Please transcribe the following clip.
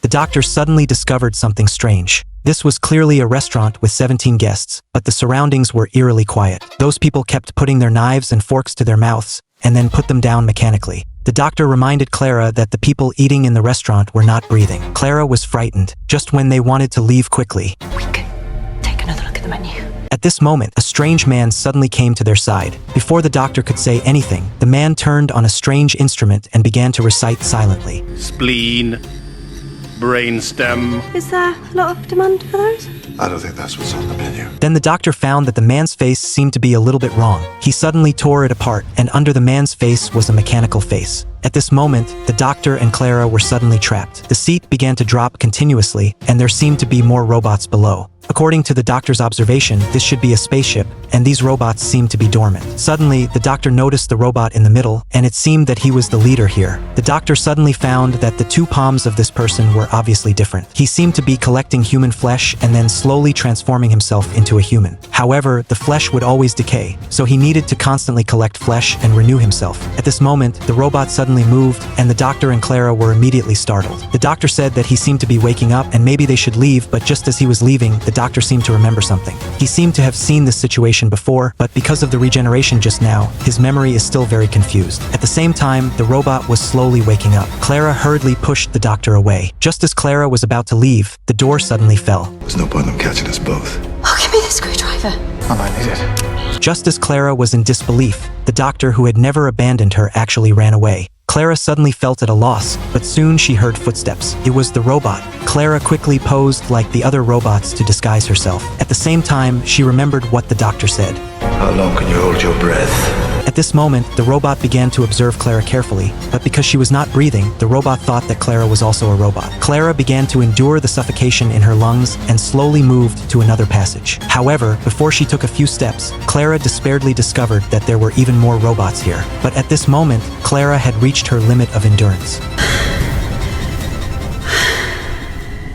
the doctor suddenly discovered something strange. This was clearly a restaurant with 17 guests, but the surroundings were eerily quiet. Those people kept putting their knives and forks to their mouths, and then put them down mechanically. The doctor reminded Clara that the people eating in the restaurant were not breathing. Clara was frightened, just when they wanted to leave quickly. We can take another look at the menu. At this moment, a strange man suddenly came to their side. Before the doctor could say anything, the man turned on a strange instrument and began to recite silently. Spleen, brainstem. Is there a lot of demand for those? I don't think that's what's on the menu. Then the doctor found that the man's face seemed to be a little bit wrong. He suddenly tore it apart, and under the man's face was a mechanical face. At this moment, the doctor and Clara were suddenly trapped. The seat began to drop continuously, and there seemed to be more robots below. According to the doctor's observation, this should be a spaceship, and these robots seemed to be dormant. Suddenly, the doctor noticed the robot in the middle, and it seemed that he was the leader here. The doctor suddenly found that the two palms of this person were obviously different. He seemed to be collecting human flesh and then slowly transforming himself into a human. However, the flesh would always decay, so he needed to constantly collect flesh and renew himself. At this moment, the robot suddenly moved, and the doctor and Clara were immediately startled. The doctor said that he seemed to be waking up and maybe they should leave, but just as he was leaving, the doctor seemed to remember something. He seemed to have seen this situation before, but because of the regeneration just now, his memory is still very confused. At the same time, the robot was slowly waking up. Clara hurriedly pushed the doctor away. Just as Clara was about to leave, the door suddenly fell. There's no point in them catching us both. Oh, give me the screwdriver. I might need it. Just as Clara was in disbelief, the doctor who had never abandoned her actually ran away. Clara suddenly felt at a loss, but soon she heard footsteps. It was the robot. Clara quickly posed like the other robots to disguise herself. At the same time, she remembered what the doctor said. How long can you hold your breath? At this moment, the robot began to observe Clara carefully, but because she was not breathing, the robot thought that Clara was also a robot. Clara began to endure the suffocation in her lungs and slowly moved to another passage. However, before she took a few steps, Clara despairedly discovered that there were even more robots here. But at this moment, Clara had reached her limit of endurance.